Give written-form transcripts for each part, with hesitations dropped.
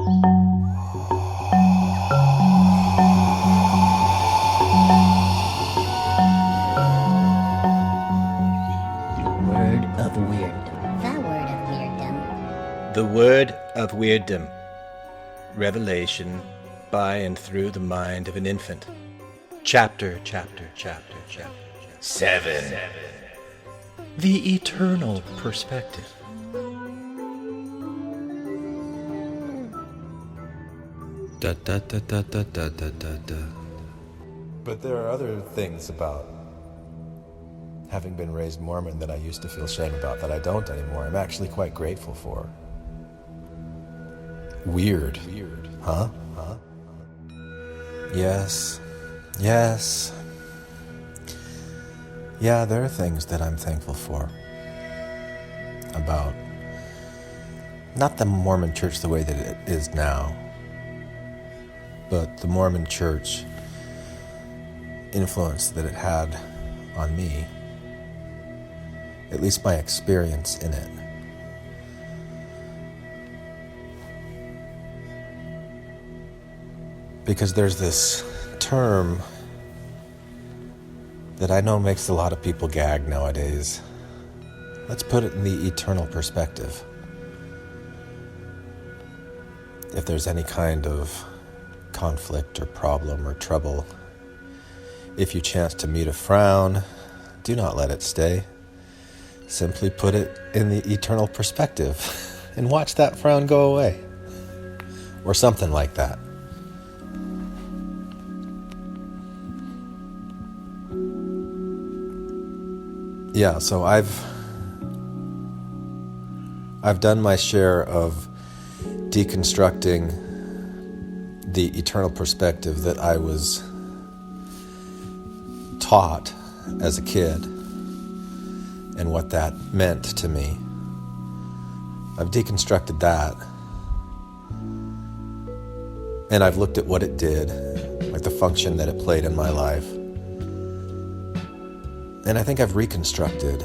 Word of weird. The word of weirdom. The Word of Weirdom. Revelation by and through the mind of an infant. Chapter. 7. The eternal perspective. Da da da da da da da da da. But there are other things about having been raised Mormon that I used to feel shame about that I don't anymore. I'm actually quite grateful for. Weird. Huh? Yes. Yeah, there are things that I'm thankful for. About not the Mormon church the way that it is now, but the Mormon church influence that it had on me, at least my experience in it. Because there's this term that I know makes a lot of people gag nowadays. Let's put it in the eternal perspective. If there's any kind of conflict or problem or trouble, if you chance to meet a frown, do not let it stay. Simply put it in the eternal perspective and watch that frown go away. Or something like that. Yeah, so I've done my share of deconstructing the eternal perspective that I was taught as a kid and what that meant to me. I've deconstructed that, and I've looked at what it did, like the function that it played in my life. And I think I've reconstructed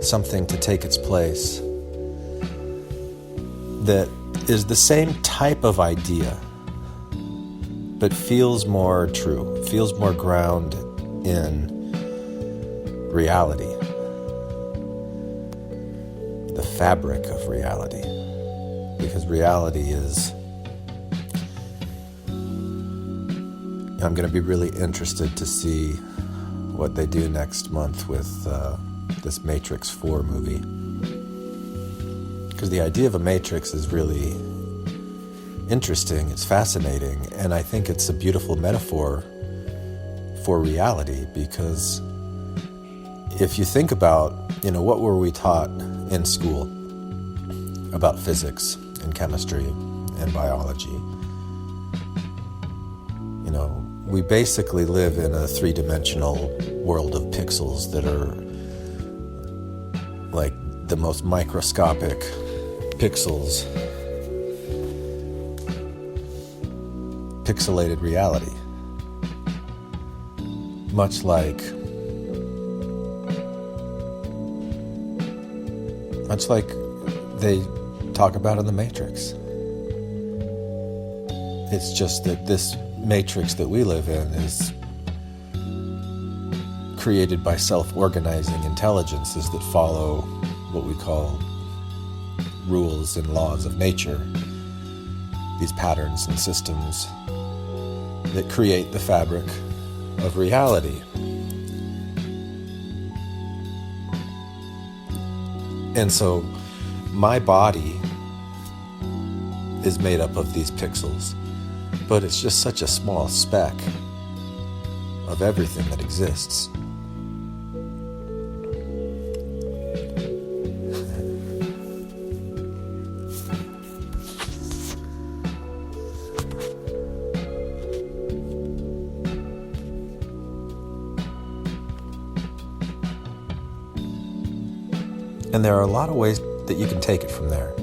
something to take its place that is the same type of idea, but feels more true, feels more grounded in reality, the fabric of reality, because reality is... I'm going to be really interested to see what they do next month with this Matrix 4 movie. Because the idea of a matrix is really interesting, it's fascinating, and I think it's a beautiful metaphor for reality, because if you think about, what were we taught in school about physics and chemistry and biology? We basically live in a three-dimensional world of pixels that are like the most microscopic pixels, pixelated reality. Much like they talk about in the Matrix. It's just that this matrix that we live in is created by self-organizing intelligences that follow what we call rules and laws of nature, these patterns and systems that create the fabric of reality. And so my body is made up of these pixels, but it's just such a small speck of everything that exists. And there are a lot of ways that you can take it from there.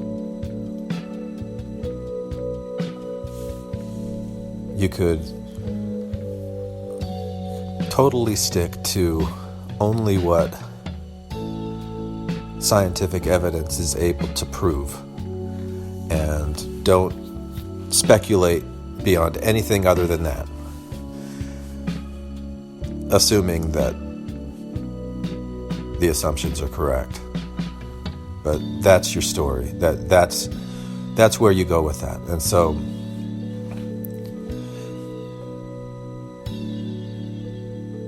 You could totally stick to only what scientific evidence is able to prove, and don't speculate beyond anything other than that, assuming that the assumptions are correct. But that's your story. That's where you go with that. And so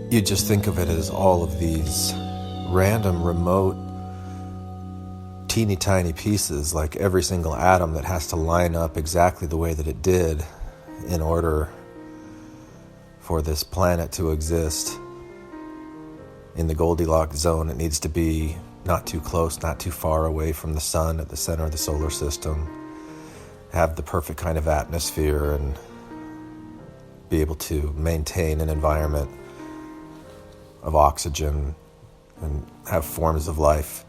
you just think of it as all of these random, remote, teeny tiny pieces, like every single atom that has to line up exactly the way that it did in order for this planet to exist in the Goldilocks zone. It needs to be not too close, not too far away from the sun at the center of the solar system, have the perfect kind of atmosphere, and be able to maintain an environment of oxygen and have forms of life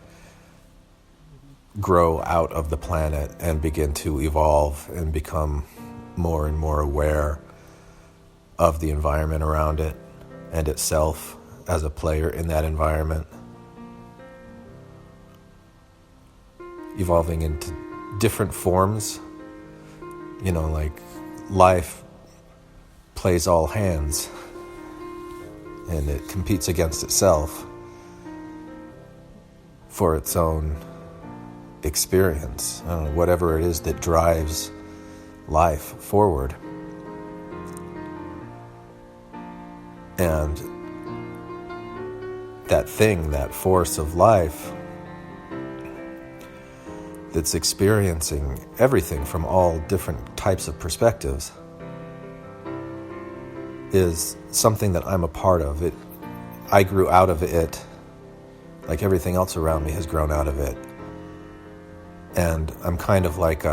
grow out of the planet and begin to evolve and become more and more aware of the environment around it and itself as a player in that environment, evolving into different forms. You know, like life plays all hands and it competes against itself for its own experience. I don't know, whatever it is that drives life forward. And that thing, that force of life that's experiencing everything from all different types of perspectives is something that I'm a part of. I grew out of it, like everything else around me has grown out of it. And I'm kind of like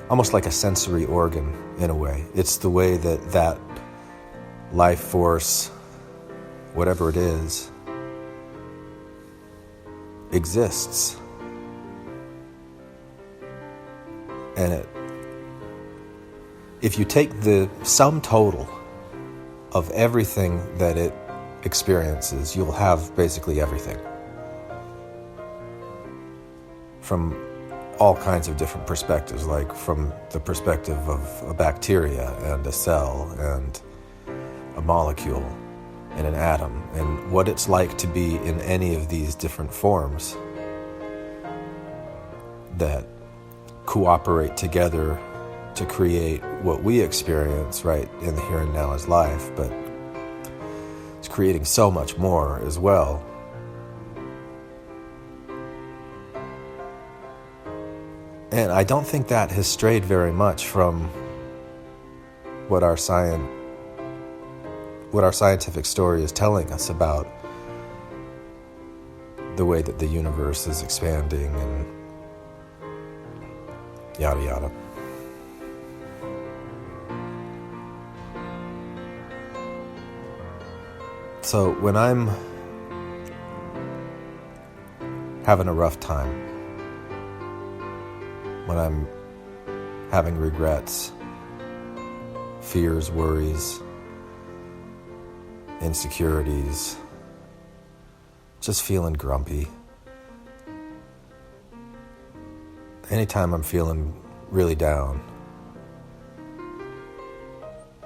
almost like a sensory organ in a way. It's the way that life force, whatever it is, exists. And if you take the sum total of everything that it experiences, you'll have basically everything. From all kinds of different perspectives, like from the perspective of a bacteria and a cell and a molecule and an atom, and what it's like to be in any of these different forms that cooperate together to create what we experience right in the here and now as life, but it's creating so much more as well. And I don't think that has strayed very much from what our scientific story is telling us about the way that the universe is expanding and yada yada. So when I'm having a rough time, when I'm having regrets, fears, worries, insecurities, just feeling grumpy, anytime I'm feeling really down,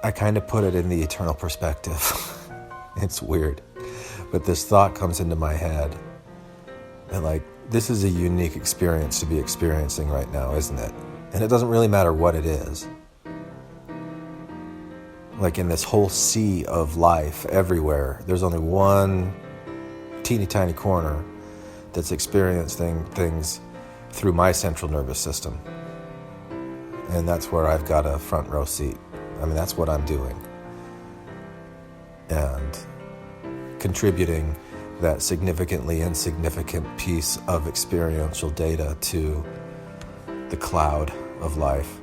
I kind of put it in the eternal perspective. It's weird, but this thought comes into my head, and like, this is a unique experience to be experiencing right now, isn't it? And it doesn't really matter what it is. Like in this whole sea of life everywhere, there's only one teeny tiny corner that's experiencing things through my central nervous system. And that's where I've got a front row seat. I mean, that's what I'm doing. And contributing that significantly insignificant piece of experiential data to the cloud of life,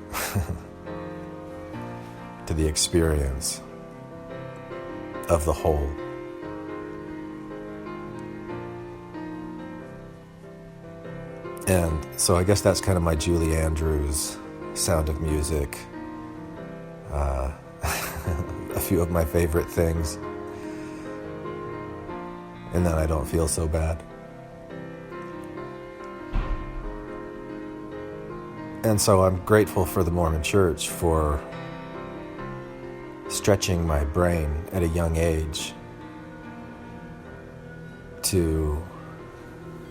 to the experience of the whole. And so I guess that's kind of my Julie Andrews Sound of Music, a few of my favorite things. And then I don't feel so bad. And so I'm grateful for the Mormon Church for stretching my brain at a young age to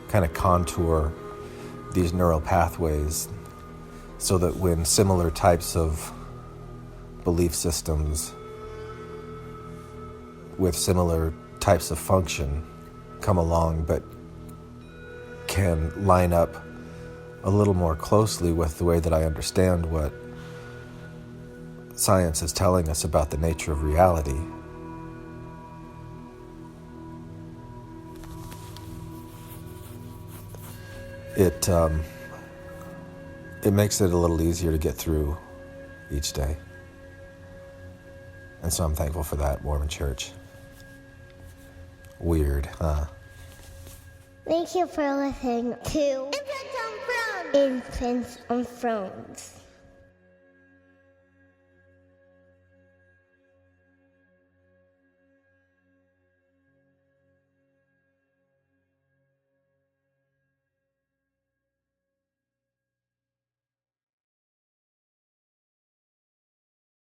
kind of contour these neural pathways so that when similar types of belief systems with similar types of function come along but can line up a little more closely with the way that I understand what science is telling us about the nature of reality. It makes it a little easier to get through each day. And so I'm thankful for that, Mormon Church. Weird, huh? Thank you for listening to Infants on Thrones.